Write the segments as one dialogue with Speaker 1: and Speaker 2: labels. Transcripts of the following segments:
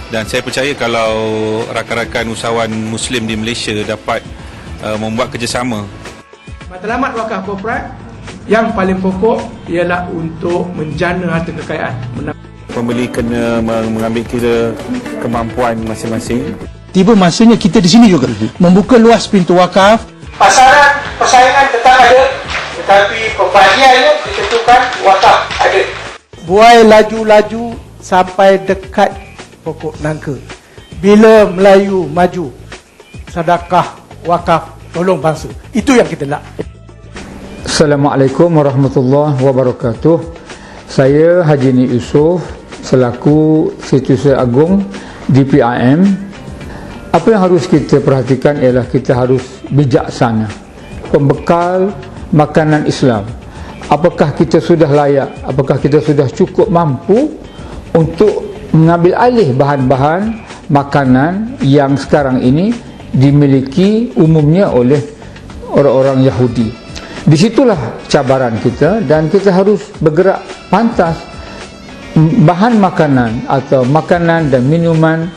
Speaker 1: Dan saya percaya kalau rakan-rakan usahawan Muslim di Malaysia dapat membuat kerjasama.
Speaker 2: Matlamat wakaf korporat yang paling pokok ialah untuk menjana harta kekayaan.
Speaker 3: Pembeli kena mengambil kira kemampuan masing-masing.
Speaker 4: Tiba masanya kita di sini juga membuka luas pintu wakaf.
Speaker 2: Pasaran persaingan tetap ada, tetapi pembagian ditentukan wakaf ada.
Speaker 5: Buai laju-laju sampai dekat pokok nangka. Bila Melayu maju, sedekah wakaf tolong bangsa. Itu yang kita nak.
Speaker 6: Assalamualaikum warahmatullahi wabarakatuh. Saya Haji Nik Yusof selaku Setiausaha Agung DPRM. Apa yang harus kita perhatikan ialah kita harus bijaksana. Pembekal makanan Islam. Apakah kita sudah layak? Apakah kita sudah cukup mampu untuk mengambil alih bahan-bahan makanan yang sekarang ini dimiliki umumnya oleh orang-orang Yahudi. Disitulah cabaran kita dan kita harus bergerak pantas. Bahan makanan atau makanan dan minuman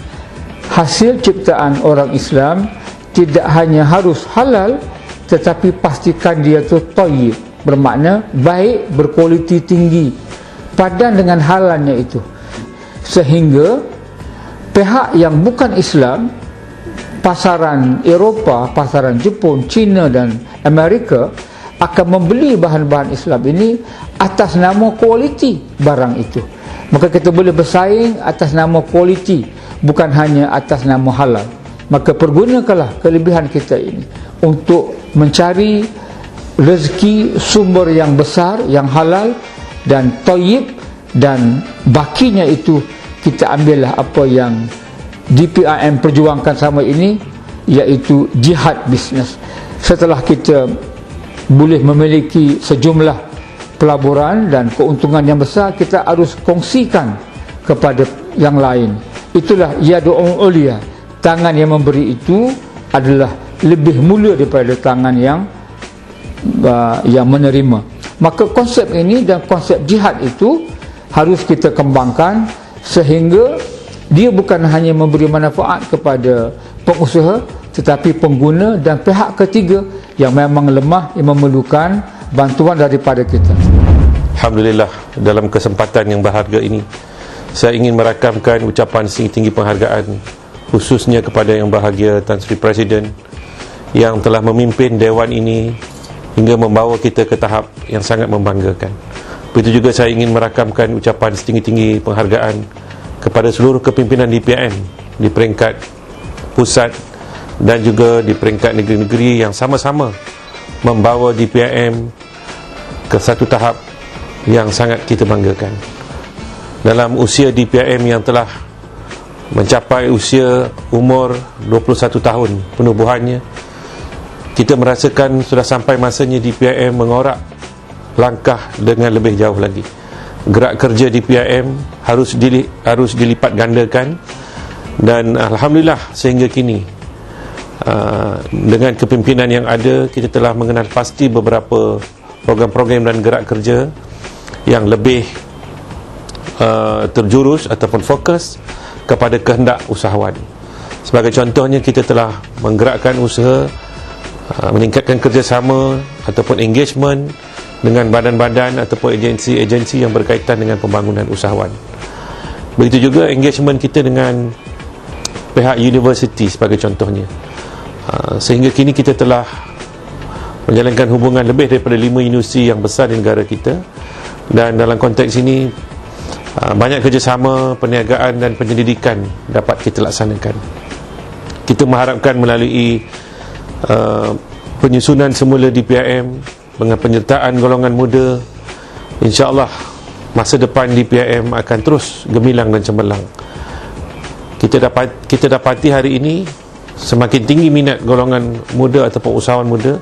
Speaker 6: hasil ciptaan orang Islam tidak hanya harus halal, tetapi pastikan dia tu thayyib, bermakna baik, berkualiti tinggi, padan dengan halalnya itu, sehingga pihak yang bukan Islam, pasaran Eropah, pasaran Jepun, China dan Amerika akan membeli bahan-bahan Islam ini atas nama kualiti barang itu. Maka kita boleh bersaing atas nama kualiti, bukan hanya atas nama halal. Maka pergunakanlah kelebihan kita ini untuk mencari rezeki sumber yang besar, yang halal dan thayyib, dan bakinya itu kita ambillah apa yang DPRM perjuangkan sama ini, iaitu jihad bisnes. Setelah kita boleh memiliki sejumlah pelaburan dan keuntungan yang besar, kita harus kongsikan kepada yang lain. Itulah yadu'ul ulia, tangan yang memberi itu adalah lebih mulia daripada tangan yang menerima. Maka konsep ini dan konsep jihad itu harus kita kembangkan sehingga dia bukan hanya memberi manfaat kepada pengusaha, tetapi pengguna dan pihak ketiga yang memang lemah, yang memerlukan bantuan daripada kita.
Speaker 7: Alhamdulillah, dalam kesempatan yang berharga ini saya ingin merakamkan ucapan setinggi-tinggi penghargaan khususnya kepada Yang Berbahagia Tan Sri Presiden yang telah memimpin Dewan ini hingga membawa kita ke tahap yang sangat membanggakan. Begitu juga saya ingin merakamkan ucapan setinggi-tinggi penghargaan kepada seluruh kepimpinan DPRM di peringkat pusat dan juga di peringkat negeri-negeri yang sama-sama membawa DPRM ke satu tahap yang sangat kita banggakan. Dalam usia DPRM yang telah mencapai usia umur 21 tahun penubuhannya, kita merasakan sudah sampai masanya DPRM mengorak langkah dengan lebih jauh lagi. Gerak kerja DPRM harus dilipat gandakan, dan alhamdulillah sehingga kini dengan kepimpinan yang ada, kita telah mengenal pasti beberapa program-program dan gerak kerja yang lebih terjurus ataupun fokus kepada kehendak usahawan. Sebagai contohnya, kita telah menggerakkan usaha meningkatkan kerjasama ataupun engagement dengan badan-badan ataupun agensi-agensi yang berkaitan dengan pembangunan usahawan. Begitu juga engagement kita dengan pihak universiti sebagai contohnya. Sehingga kini kita telah menjalankan hubungan lebih daripada 5 universiti yang besar di negara kita, dan dalam konteks ini banyak kerjasama, perniagaan dan penyelidikan dapat kita laksanakan. Kita mengharapkan melalui penyusunan semula DPRM dengan penyertaan golongan muda, insya-Allah masa depan DPRM akan terus gemilang dan cemerlang. Kita dapati hari ini semakin tinggi minat golongan muda ataupun usahawan muda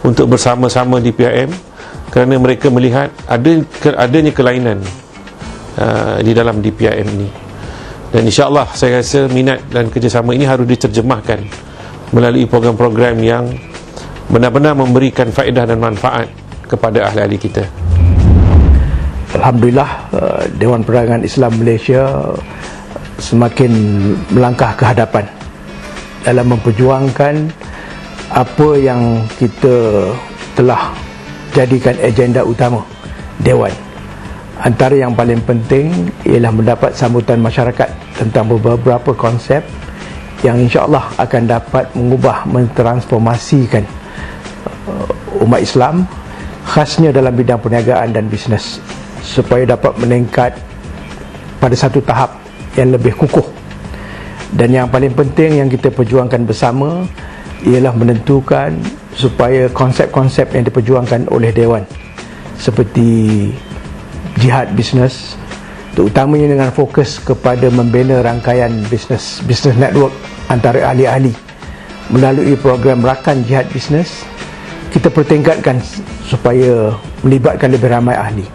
Speaker 7: untuk bersama-sama DPRM kerana mereka melihat adanya kelainan di dalam DPRM ini. Dan insya-Allah saya rasa minat dan kerjasama ini harus diterjemahkan melalui program-program yang benar-benar memberikan faedah dan manfaat kepada ahli-ahli kita.
Speaker 5: Alhamdulillah, Dewan Perdagangan Islam Malaysia semakin melangkah ke hadapan dalam memperjuangkan apa yang kita telah jadikan agenda utama Dewan. Antara yang paling penting ialah mendapat sambutan masyarakat tentang beberapa konsep yang insya-Allah akan dapat mengubah, mentransformasikan umat Islam, khasnya dalam bidang perniagaan dan bisnes, supaya dapat meningkat pada satu tahap yang lebih kukuh. Dan yang paling penting yang kita perjuangkan bersama ialah menentukan supaya konsep-konsep yang diperjuangkan oleh Dewan seperti jihad bisnes, terutamanya dengan fokus kepada membina rangkaian bisnes network antara ahli-ahli melalui program rakan jihad bisnes, kita pertingkatkan supaya melibatkan lebih ramai ahli.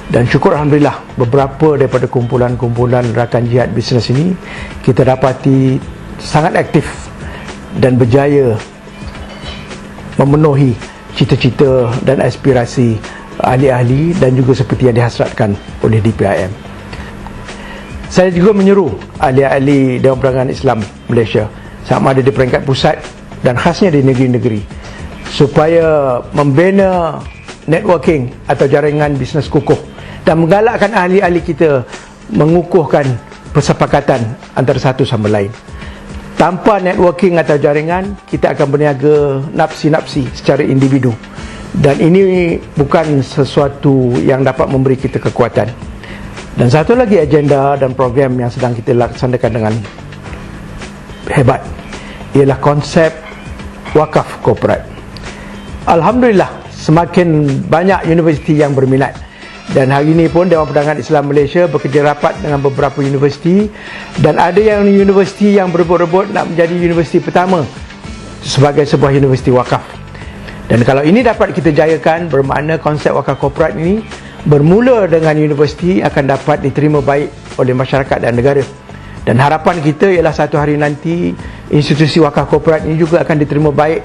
Speaker 5: Dan syukur Alhamdulillah, beberapa daripada kumpulan-kumpulan rakan jihad bisnes ini kita dapati sangat aktif dan berjaya memenuhi cita-cita dan aspirasi ahli-ahli dan juga seperti yang dihasratkan oleh DPIM. Saya juga menyeru ahli-ahli Dewan Perdagangan Islam Malaysia, sama ada di peringkat pusat dan khasnya di negeri-negeri, supaya membina networking atau jaringan bisnes kukuh dan menggalakkan ahli-ahli kita mengukuhkan persepakatan antara satu sama lain. Tanpa networking atau jaringan, kita akan berniaga napsi-napsi secara individu, dan ini bukan sesuatu yang dapat memberi kita kekuatan. Dan satu lagi agenda dan program yang sedang kita laksanakan dengan hebat ialah konsep wakaf korporat. Alhamdulillah, semakin banyak universiti yang berminat, dan hari ini pun Dewan Perdagangan Islam Malaysia bekerja rapat dengan beberapa universiti, dan ada yang universiti yang berebut-rebut nak menjadi universiti pertama sebagai sebuah universiti wakaf. Dan kalau ini dapat kita jayakan, bermakna konsep wakaf korporat ini bermula dengan universiti akan dapat diterima baik oleh masyarakat dan negara. Dan harapan kita ialah satu hari nanti institusi wakaf korporat ini juga akan diterima baik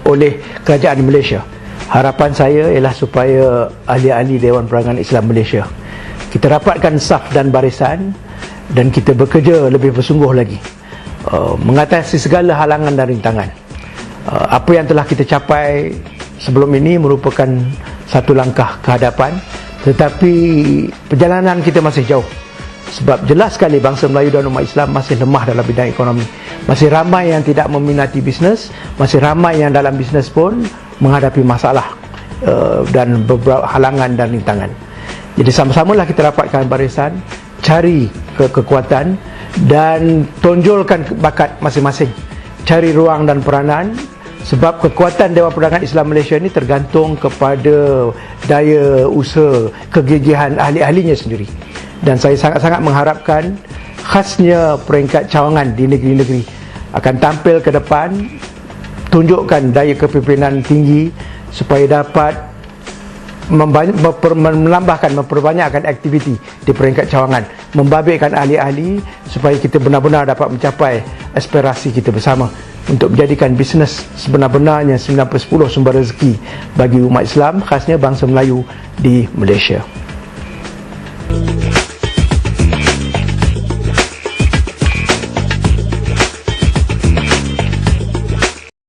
Speaker 5: oleh kerajaan Malaysia. Harapan saya ialah supaya ahli-ahli Dewan Perdagangan Islam Malaysia kita rapatkan saf dan barisan, dan kita bekerja lebih bersungguh lagi mengatasi segala halangan dan rintangan. Apa yang telah kita capai sebelum ini merupakan satu langkah ke hadapan, tetapi perjalanan kita masih jauh. Sebab jelas sekali bangsa Melayu dan umat Islam masih lemah dalam bidang ekonomi. Masih ramai yang tidak meminati bisnes, masih ramai yang dalam bisnes pun menghadapi masalah dan beberapa halangan dan rintangan. Jadi sama-samalah kita rapatkan barisan, cari kekuatan dan tonjolkan bakat masing-masing, cari ruang dan peranan. Sebab kekuatan Dewan Perdagangan Islam Malaysia ini tergantung kepada daya usaha, kegigihan ahli-ahlinya sendiri. Dan saya sangat-sangat mengharapkan khasnya peringkat cawangan di negeri-negeri akan tampil ke depan, tunjukkan daya kepimpinan tinggi supaya dapat memperbanyakkan aktiviti di peringkat cawangan, membabitkan ahli-ahli supaya kita benar-benar dapat mencapai aspirasi kita bersama untuk menjadikan bisnes sebenar-benarnya 9/10 sumber rezeki bagi umat Islam, khasnya bangsa Melayu di Malaysia.